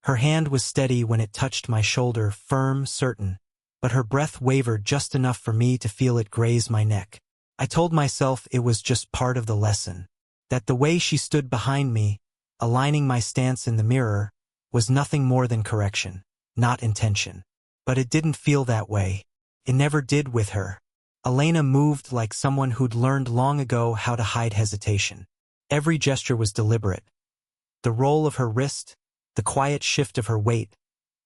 Her hand was steady when it touched my shoulder, firm, certain, but her breath wavered just enough for me to feel it graze my neck. I told myself it was just part of the lesson, that the way she stood behind me, aligning my stance in the mirror, was nothing more than correction, not intention. But it didn't feel that way. It never did with her. Elena moved like someone who'd learned long ago how to hide hesitation. Every gesture was deliberate. The roll of her wrist, the quiet shift of her weight,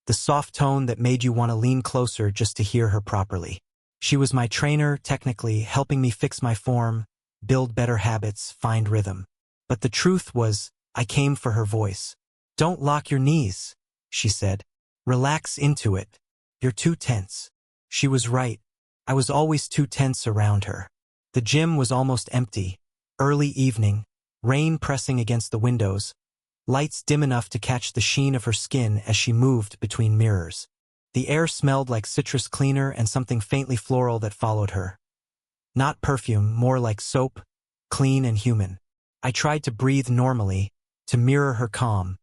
the soft tone that made you want to lean closer just to hear her properly. She was my trainer, technically, helping me fix my form, build better habits, find rhythm. But the truth was, I came for her voice. "Don't lock your knees," she said. "Relax into it. You're too tense." She was right. I was always too tense around her. The gym was almost empty. Early evening, rain pressing against the windows, lights dim enough to catch the sheen of her skin as she moved between mirrors. The air smelled like citrus cleaner and something faintly floral that followed her. Not perfume, more like soap, clean and human. I tried to breathe normally, to mirror her calm,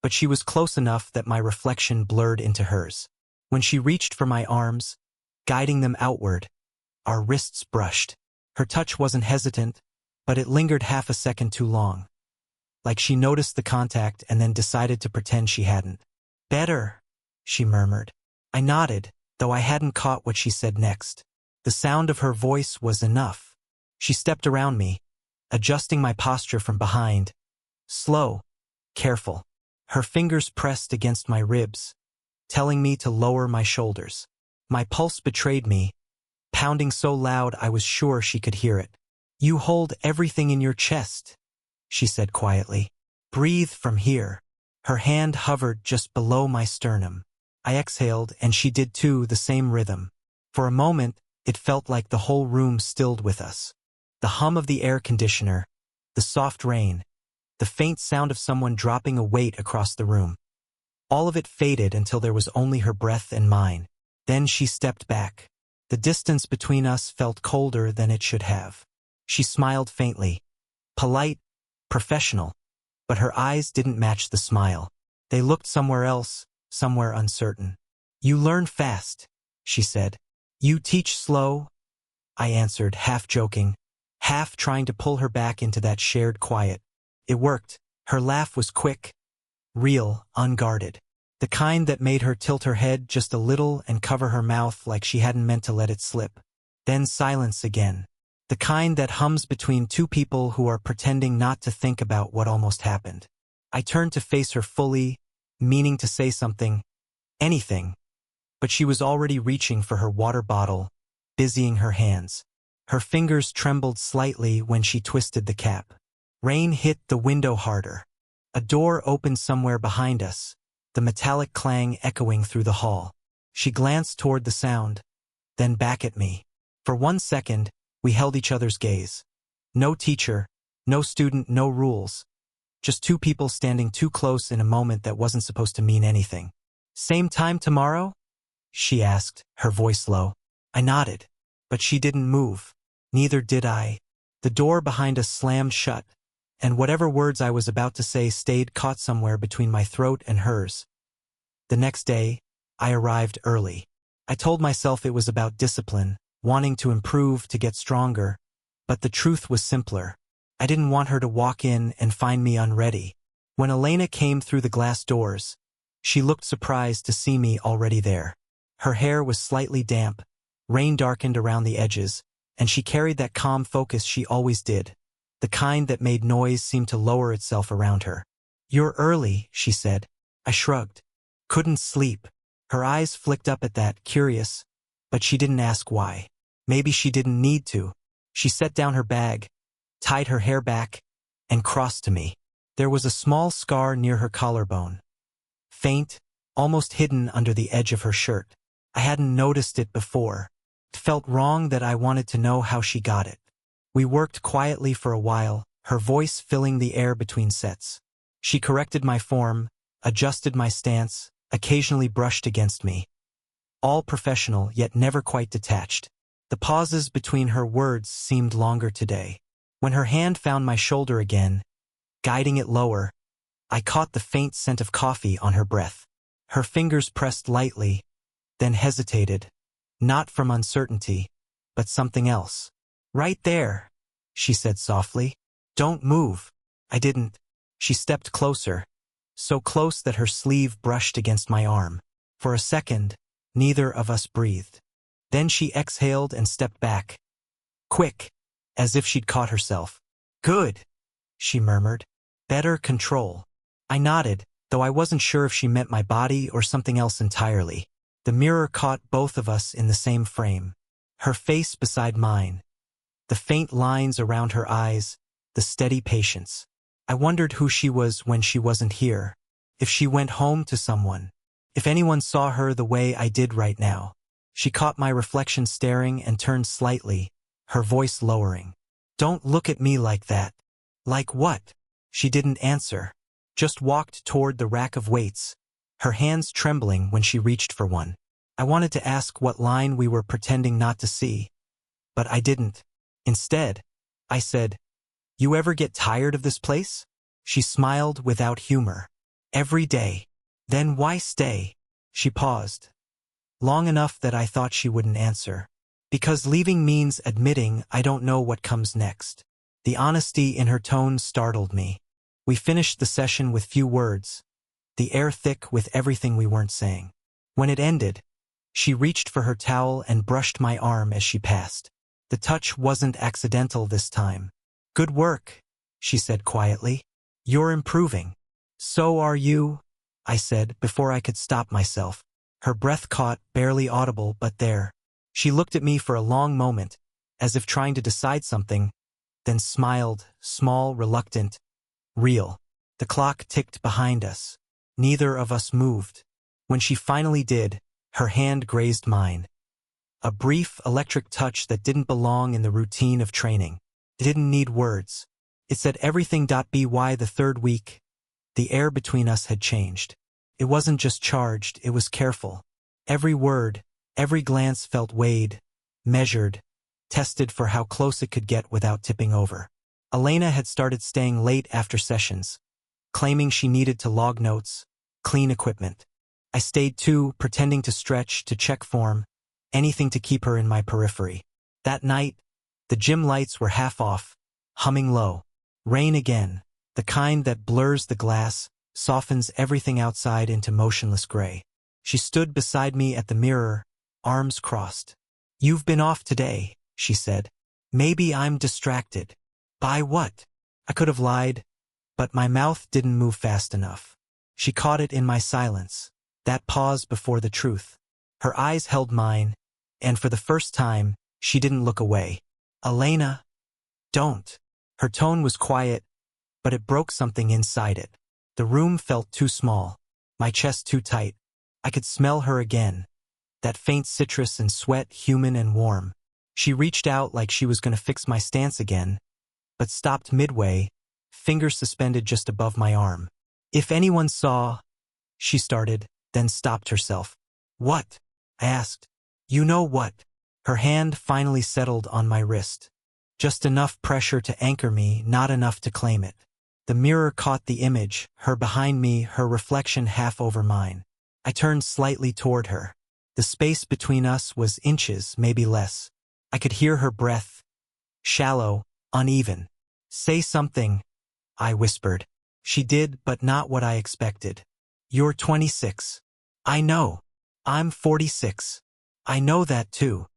but she was close enough that my reflection blurred into hers. When she reached for my arms, guiding them outward, our wrists brushed. Her touch wasn't hesitant, but it lingered half a second too long. Like she noticed the contact and then decided to pretend she hadn't. "Better," she murmured. I nodded, though I hadn't caught what she said next. The sound of her voice was enough. She stepped around me, adjusting my posture from behind. Slow, careful. Her fingers pressed against my ribs, telling me to lower my shoulders. My pulse betrayed me, pounding so loud I was sure she could hear it. "You hold everything in your chest," she said quietly. "Breathe from here." Her hand hovered just below my sternum. I exhaled, and she did too, the same rhythm. For a moment, it felt like the whole room stilled with us. The hum of the air conditioner, the soft rain, the faint sound of someone dropping a weight across the room. All of it faded until there was only her breath and mine. Then she stepped back. The distance between us felt colder than it should have. She smiled faintly. Polite, professional, but her eyes didn't match the smile. They looked somewhere else, somewhere uncertain. "You learn fast," she said. "You teach slow?" I answered, half joking, half trying to pull her back into that shared quiet. It worked. Her laugh was quick, real, unguarded. The kind that made her tilt her head just a little and cover her mouth like she hadn't meant to let it slip. Then silence again. The kind that hums between two people who are pretending not to think about what almost happened. I turned to face her fully, meaning to say something, anything, but she was already reaching for her water bottle, busying her hands. Her fingers trembled slightly when she twisted the cap. Rain hit the window harder. A door opened somewhere behind us, the metallic clang echoing through the hall. She glanced toward the sound, then back at me. For 1 second, we held each other's gaze. No teacher, no student, no rules. Just two people standing too close in a moment that wasn't supposed to mean anything. "Same time tomorrow?" she asked, her voice low. I nodded, but she didn't move. Neither did I. The door behind us slammed shut, and whatever words I was about to say stayed caught somewhere between my throat and hers. The next day, I arrived early. I told myself it was about discipline, wanting to improve, to get stronger, but the truth was simpler. I didn't want her to walk in and find me unready. When Elena came through the glass doors, she looked surprised to see me already there. Her hair was slightly damp, rain darkened around the edges, and she carried that calm focus she always did, the kind that made noise seem to lower itself around her. "You're early," she said. I shrugged. "Couldn't sleep." Her eyes flicked up at that, curious, but she didn't ask why. Maybe she didn't need to. She set down her bag, tied her hair back, and crossed to me. There was a small scar near her collarbone. Faint, almost hidden under the edge of her shirt. I hadn't noticed it before. It felt wrong that I wanted to know how she got it. We worked quietly for a while, her voice filling the air between sets. She corrected my form, adjusted my stance, occasionally brushed against me. All professional, yet never quite detached. The pauses between her words seemed longer today. When her hand found my shoulder again, guiding it lower, I caught the faint scent of coffee on her breath. Her fingers pressed lightly, then hesitated, not from uncertainty, but something else. "Right there," she said softly. "Don't move." I didn't. She stepped closer, so close that her sleeve brushed against my arm. For a second, neither of us breathed. Then she exhaled and stepped back. Quick, as if she'd caught herself. "Good," she murmured. "Better control." I nodded, though I wasn't sure if she meant my body or something else entirely. The mirror caught both of us in the same frame. Her face beside mine. The faint lines around her eyes, the steady patience. I wondered who she was when she wasn't here. If she went home to someone. If anyone saw her the way I did right now. She caught my reflection staring and turned slightly, her voice lowering. "Don't look at me like that." "Like what?" She didn't answer. Just walked toward the rack of weights, her hands trembling when she reached for one. I wanted to ask what line we were pretending not to see, but I didn't. Instead, I said, "You ever get tired of this place?" She smiled without humor. "Every day." "Then why stay?" She paused. Long enough that I thought she wouldn't answer. "Because leaving means admitting I don't know what comes next." The honesty in her tone startled me. We finished the session with few words, the air thick with everything we weren't saying. When it ended, she reached for her towel and brushed my arm as she passed. The touch wasn't accidental this time. "Good work," she said quietly. "You're improving." "So are you," I said before I could stop myself. Her breath caught, barely audible, but there. She looked at me for a long moment, as if trying to decide something, then smiled, small, reluctant, real. The clock ticked behind us. Neither of us moved. When she finally did, her hand grazed mine. A brief, electric touch that didn't belong in the routine of training. It didn't need words. It said everything. By the third week, the air between us had changed. It wasn't just charged, it was careful. Every word, every glance felt weighed, measured, tested for how close it could get without tipping over. Elena had started staying late after sessions, claiming she needed to log notes, clean equipment. I stayed too, pretending to stretch, to check form, anything to keep her in my periphery. That night, the gym lights were half off, humming low. Rain again, the kind that blurs the glass, softens everything outside into motionless gray. She stood beside me at the mirror, arms crossed. "You've been off today," she said. "Maybe I'm distracted." "By what?" I could have lied, but my mouth didn't move fast enough. She caught it in my silence, that pause before the truth. Her eyes held mine, and for the first time, she didn't look away. "Elena, don't." Her tone was quiet, but it broke something inside it. The room felt too small, my chest too tight. I could smell her again, that faint citrus and sweat, human and warm. She reached out like she was going to fix my stance again, but stopped midway, fingers suspended just above my arm. "If anyone saw," she started, then stopped herself. "What?" I asked. "You know what." Her hand finally settled on my wrist. Just enough pressure to anchor me, not enough to claim it. The mirror caught the image, her behind me, her reflection half over mine. I turned slightly toward her. The space between us was inches, maybe less. I could hear her breath, shallow, uneven. "Say something," I whispered. She did, but not what I expected. "You're 26. "I know. I'm 46. "I know that too."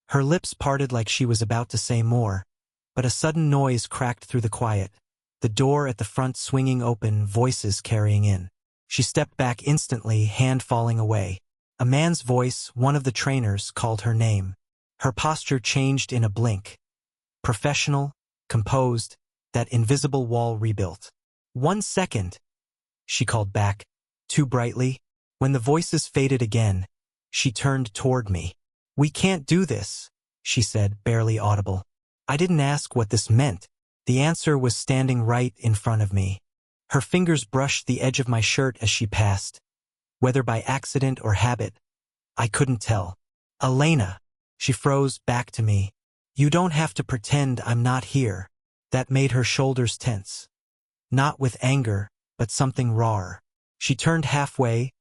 Her lips parted like she was about to say more, but a sudden noise cracked through the quiet. The door at the front swinging open, voices carrying in. She stepped back instantly, hand falling away. A man's voice, one of the trainers, called her name. Her posture changed in a blink. Professional, composed, that invisible wall rebuilt. "1 second," she called back, too brightly. When the voices faded again, she turned toward me. "We can't do this," she said, barely audible. I didn't ask what this meant. The answer was standing right in front of me. Her fingers brushed the edge of my shirt as she passed. Whether by accident or habit, I couldn't tell. "Elena." She froze back to me. "You don't have to pretend I'm not here." That made her shoulders tense. Not with anger, but something rawer. She turned halfway,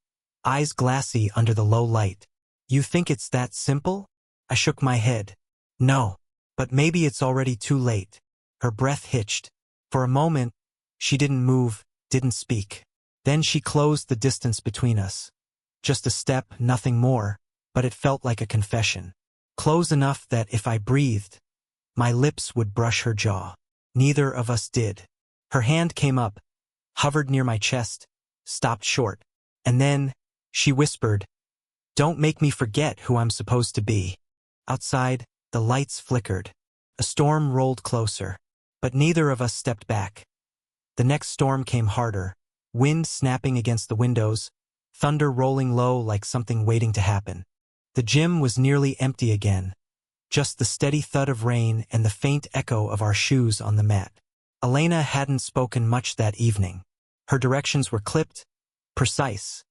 eyes glassy under the low light. You think it's that simple? I shook my head. No. But maybe it's already too late. Her breath hitched. For a moment, she didn't move, didn't speak. Then she closed the distance between us. Just a step, nothing more, but it felt like a confession. Close enough that if I breathed, my lips would brush her jaw. Neither of us did. Her hand came up, hovered near my chest, stopped short. And then, she whispered, "Don't make me forget who I'm supposed to be." Outside, the lights flickered. A storm rolled closer, but neither of us stepped back. The next storm came harder, wind snapping against the windows, thunder rolling low like something waiting to happen. The gym was nearly empty again, just the steady thud of rain and the faint echo of our shoes on the mat. Elena hadn't spoken much that evening. Her directions were clipped, precise.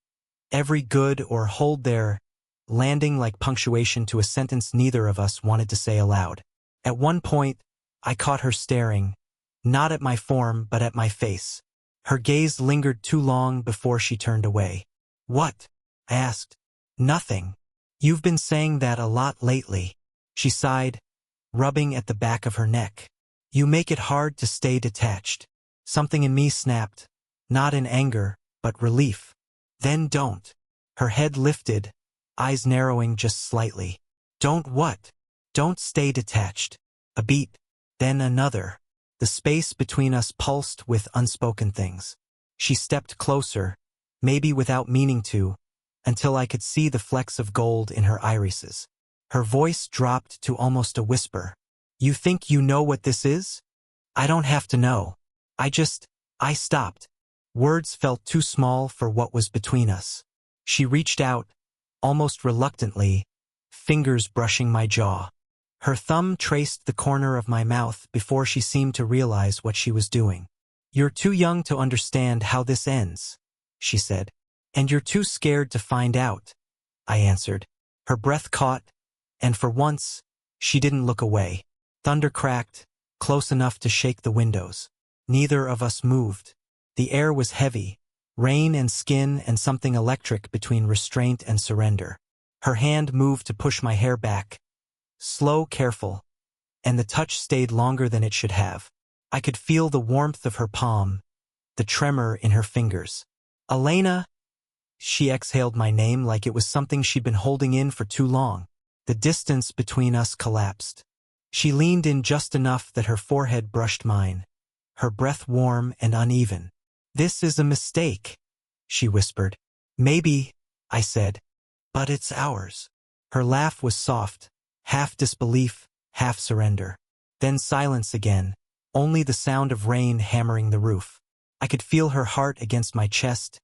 Every good or hold there, landing like punctuation to a sentence neither of us wanted to say aloud. At one point, I caught her staring, not at my form but at my face. Her gaze lingered too long before she turned away. "What?" I asked. "Nothing. You've been saying that a lot lately." She sighed, rubbing at the back of her neck. "You make it hard to stay detached." Something in me snapped, not in anger, but relief. "Then don't." Her head lifted, eyes narrowing just slightly. "Don't what?" "Don't stay detached." A beat, then another. The space between us pulsed with unspoken things. She stepped closer, maybe without meaning to, until I could see the flecks of gold in her irises. Her voice dropped to almost a whisper. "You think you know what this is? I don't have to know. I stopped. Words felt too small for what was between us. She reached out, almost reluctantly, fingers brushing my jaw. Her thumb traced the corner of my mouth before she seemed to realize what she was doing. "You're too young to understand how this ends," she said. "And you're too scared to find out," I answered. Her breath caught, and for once, she didn't look away. Thunder cracked, close enough to shake the windows. Neither of us moved. The air was heavy, rain and skin and something electric between restraint and surrender. Her hand moved to push my hair back. Slow, careful, and the touch stayed longer than it should have. I could feel the warmth of her palm, the tremor in her fingers. "Elena," she exhaled my name like it was something she'd been holding in for too long. The distance between us collapsed. She leaned in just enough that her forehead brushed mine, her breath warm and uneven. "This is a mistake," she whispered. "Maybe," I said, "but it's ours." Her laugh was soft, half disbelief, half surrender. Then silence again, only the sound of rain hammering the roof. I could feel her heart against my chest,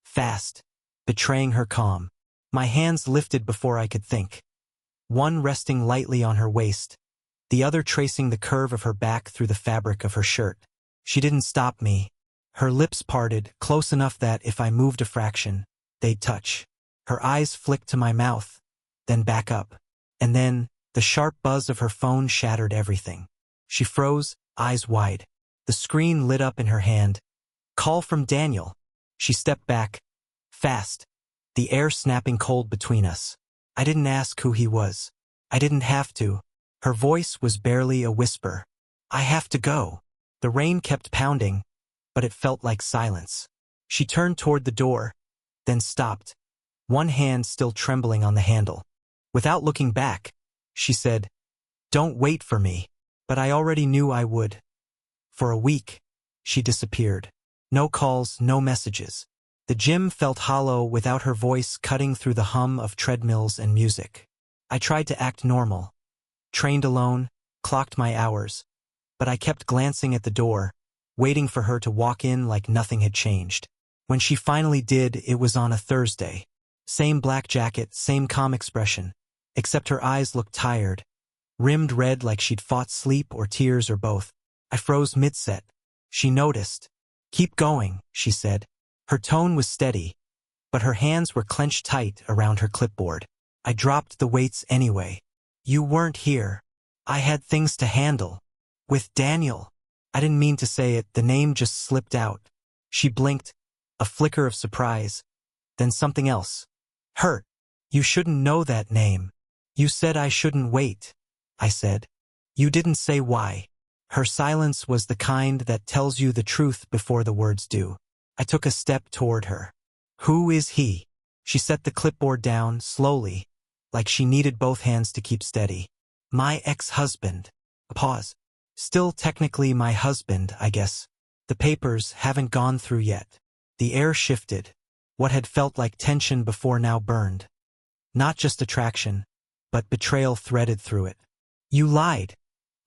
fast, betraying her calm. My hands lifted before I could think. One resting lightly on her waist, the other tracing the curve of her back through the fabric of her shirt. She didn't stop me. Her lips parted, close enough that if I moved a fraction, they'd touch. Her eyes flicked to my mouth, then back up. And then, the sharp buzz of her phone shattered everything. She froze, eyes wide. The screen lit up in her hand. "Call from Daniel." She stepped back, fast, the air snapping cold between us. I didn't ask who he was. I didn't have to. Her voice was barely a whisper. "I have to go." The rain kept pounding, but it felt like silence. She turned toward the door, then stopped, one hand still trembling on the handle. Without looking back, she said, "Don't wait for me." But I already knew I would. For a week, she disappeared. No calls, no messages. The gym felt hollow without her voice cutting through the hum of treadmills and music. I tried to act normal. Trained alone, clocked my hours. But I kept glancing at the door, waiting for her to walk in like nothing had changed. When she finally did, it was on a Thursday. Same black jacket, same calm expression, except her eyes looked tired, rimmed red like she'd fought sleep or tears or both. I froze mid-set. She noticed. "Keep going," she said. Her tone was steady, but her hands were clenched tight around her clipboard. I dropped the weights anyway. "You weren't here. I had things to handle. With Daniel." I didn't mean to say it, the name just slipped out. She blinked, a flicker of surprise, then something else. Hurt. You shouldn't know that name. You said I shouldn't wait, I said. You didn't say why. Her silence was the kind that tells you the truth before the words do. I took a step toward her. Who is he? She set the clipboard down, slowly, like she needed both hands to keep steady. My ex-husband. A pause. Still technically my husband, I guess. The papers haven't gone through yet. The air shifted. What had felt like tension before now burned. Not just attraction, but betrayal threaded through it. You lied,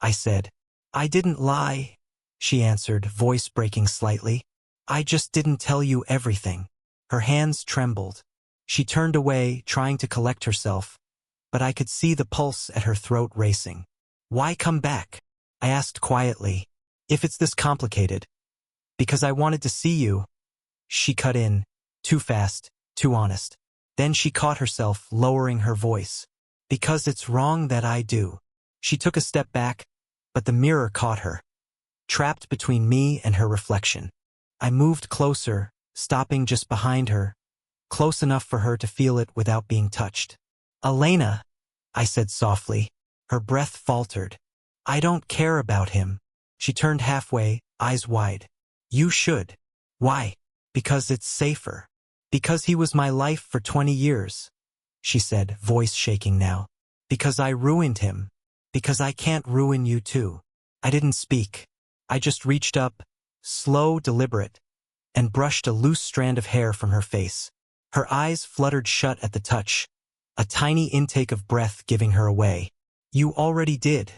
I said. I didn't lie, she answered, voice breaking slightly. I just didn't tell you everything. Her hands trembled. She turned away, trying to collect herself, but I could see the pulse at her throat racing. Why come back? I asked quietly. If it's this complicated. Because I wanted to see you. She cut in, too fast, too honest. Then she caught herself, lowering her voice. Because it's wrong that I do. She took a step back, but the mirror caught her, trapped between me and her reflection. I moved closer, stopping just behind her, close enough for her to feel it without being touched. Elena, I said softly. Her breath faltered. I don't care about him. She turned halfway, eyes wide. You should. Why? Because it's safer. Because he was my life for 20 years, she said, voice shaking now. Because I ruined him. Because I can't ruin you too. I didn't speak. I just reached up, slow, deliberate, and brushed a loose strand of hair from her face. Her eyes fluttered shut at the touch, a tiny intake of breath giving her away. You already did,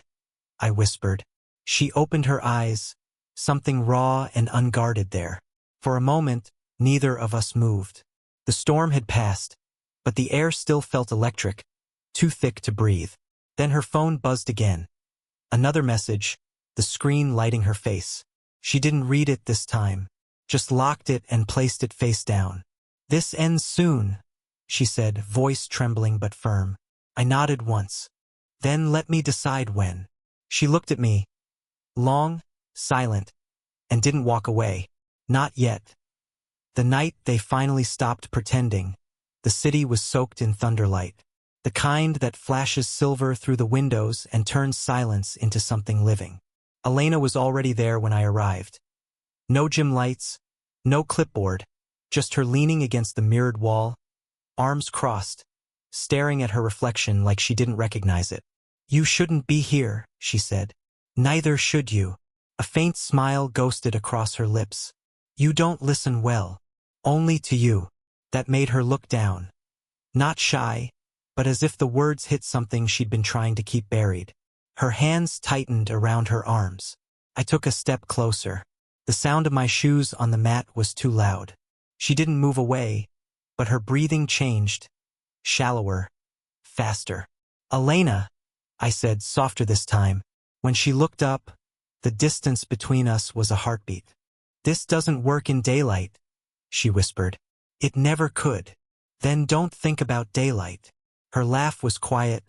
I whispered. She opened her eyes, something raw and unguarded there. For a moment, neither of us moved. The storm had passed, but the air still felt electric, too thick to breathe. Then her phone buzzed again. Another message, the screen lighting her face. She didn't read it this time, just locked it and placed it face down. This ends soon, she said, voice trembling but firm. I nodded once. Then let me decide when. She looked at me, long, silent, and didn't walk away. Not yet. The night they finally stopped pretending, the city was soaked in thunderlight. The kind that flashes silver through the windows and turns silence into something living. Elena was already there when I arrived. No gym lights, no clipboard, just her leaning against the mirrored wall, arms crossed, staring at her reflection like she didn't recognize it. You shouldn't be here, she said. Neither should you. A faint smile ghosted across her lips. You don't listen well. Only to you. That made her look down. Not shy, but as if the words hit something she'd been trying to keep buried. Her hands tightened around her arms. I took a step closer. The sound of my shoes on the mat was too loud. She didn't move away, but her breathing changed. Shallower. Faster. Elena, I said, softer this time. When she looked up, the distance between us was a heartbeat. This doesn't work in daylight, she whispered. It never could. Then don't think about daylight. Her laugh was quiet,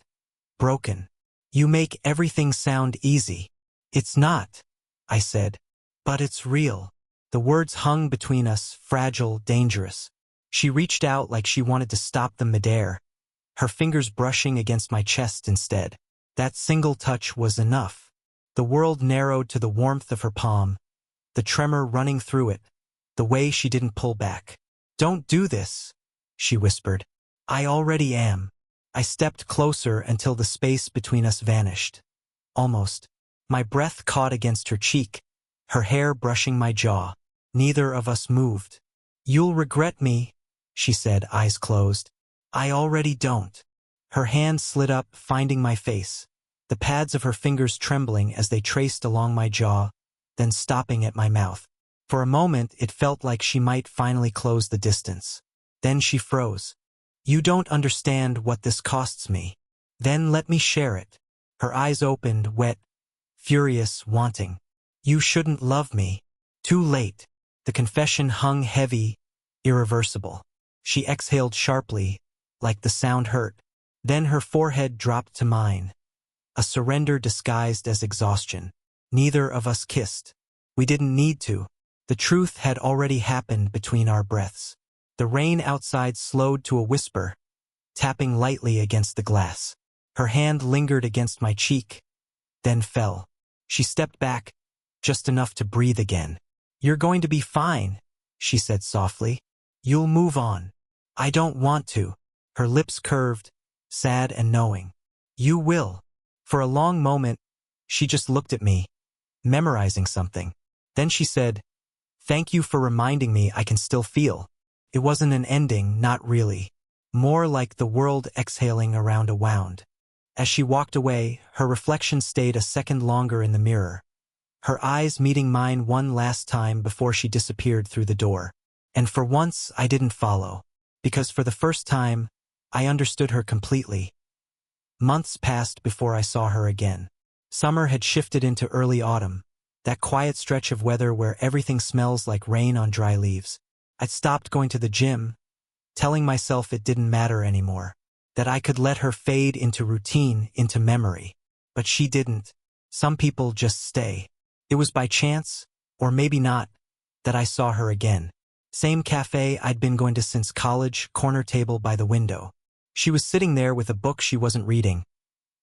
broken. You make everything sound easy. It's not, I said. But it's real. The words hung between us, fragile, dangerous. She reached out like she wanted to stop them midair, her fingers brushing against my chest instead. That single touch was enough. The world narrowed to the warmth of her palm, the tremor running through it, the way she didn't pull back. Don't do this, she whispered. I already am. I stepped closer until the space between us vanished. Almost. My breath caught against her cheek, her hair brushing my jaw. Neither of us moved. You'll regret me, she said, eyes closed. I already don't. Her hand slid up, finding my face, the pads of her fingers trembling as they traced along my jaw, then stopping at my mouth. For a moment, it felt like she might finally close the distance. Then she froze. You don't understand what this costs me. Then let me share it. Her eyes opened, wet, furious, wanting. You shouldn't love me. Too late. The confession hung heavy, irreversible. She exhaled sharply, like the sound hurt. Then her forehead dropped to mine. A surrender disguised as exhaustion. Neither of us kissed. We didn't need to. The truth had already happened between our breaths. The rain outside slowed to a whisper, tapping lightly against the glass. Her hand lingered against my cheek, then fell. She stepped back, just enough to breathe again. "You're going to be fine," she said softly. "You'll move on." "I don't want to." Her lips curved, sad and knowing. "You will." For a long moment, she just looked at me, memorizing something. Then she said, "Thank you for reminding me I can still feel." It wasn't an ending, not really. More like the world exhaling around a wound. As she walked away, her reflection stayed a second longer in the mirror, her eyes meeting mine one last time before she disappeared through the door. And for once, I didn't follow, because for the first time, I understood her completely. Months passed before I saw her again. Summer had shifted into early autumn, that quiet stretch of weather where everything smells like rain on dry leaves. I'd stopped going to the gym, telling myself it didn't matter anymore, that I could let her fade into routine, into memory. But she didn't. Some people just stay. It was by chance, or maybe not, that I saw her again. Same cafe I'd been going to since college, corner table by the window. She was sitting there with a book she wasn't reading,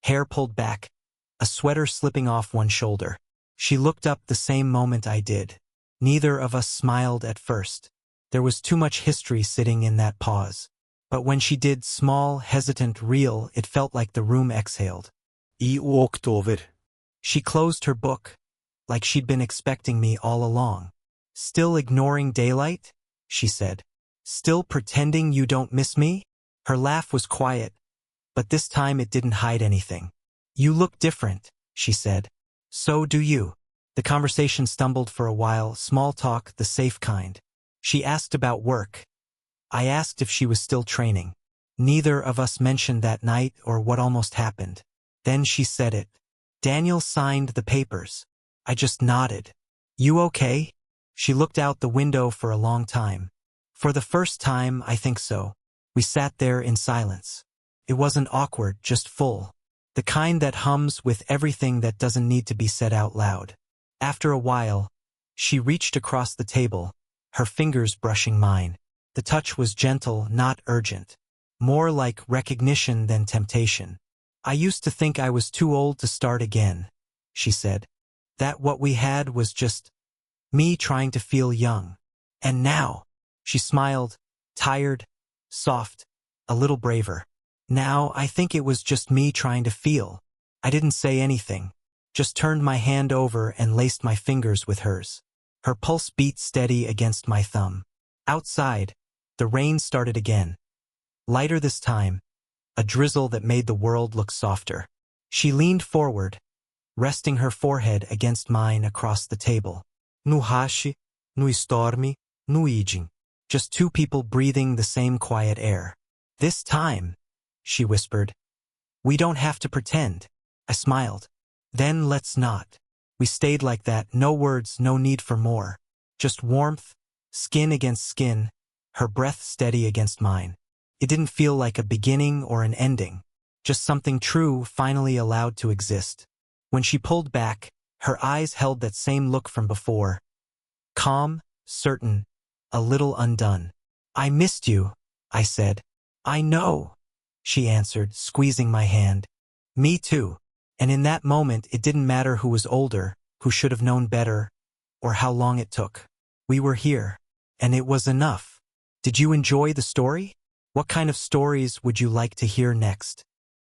hair pulled back, a sweater slipping off one shoulder. She looked up the same moment I did. Neither of us smiled at first. There was too much history sitting in that pause. But when she did, small, hesitant, real, it felt like the room exhaled. I walked over. She closed her book, like she'd been expecting me all along. "Still ignoring daylight?" she said. "Still pretending you don't miss me?" Her laugh was quiet, but this time it didn't hide anything. "You look different," she said. "So do you." The conversation stumbled for a while, small talk, the safe kind. She asked about work. I asked if she was still training. Neither of us mentioned that night or what almost happened. Then she said it. "Daniel signed the papers." I just nodded. "You okay?" She looked out the window for a long time. "For the first time, I think so." We sat there in silence. It wasn't awkward, just full. The kind that hums with everything that doesn't need to be said out loud. After a while, she reached across the table, her fingers brushing mine. The touch was gentle, not urgent. More like recognition than temptation. "I used to think I was too old to start again," she said. "That what we had was just me trying to feel young. And now," she smiled, tired, soft, a little braver. "Now I think it was just me trying to feel." I didn't say anything, just turned my hand over and laced my fingers with hers. Her pulse beat steady against my thumb. Outside, the rain started again. Lighter this time, a drizzle that made the world look softer. She leaned forward, resting her forehead against mine across the table. "No hashi, no stormy, no eating." Just two people breathing the same quiet air. "This time," she whispered, "we don't have to pretend." I smiled. "Then let's not." We stayed like that, no words, no need for more. Just warmth, skin against skin, her breath steady against mine. It didn't feel like a beginning or an ending, just something true finally allowed to exist. When she pulled back, her eyes held that same look from before. Calm, certain, a little undone. "I missed you," I said. "I know," she answered, squeezing my hand. "Me too." And in that moment, it didn't matter who was older, who should have known better, or how long it took. We were here, and it was enough. Did you enjoy the story? What kind of stories would you like to hear next?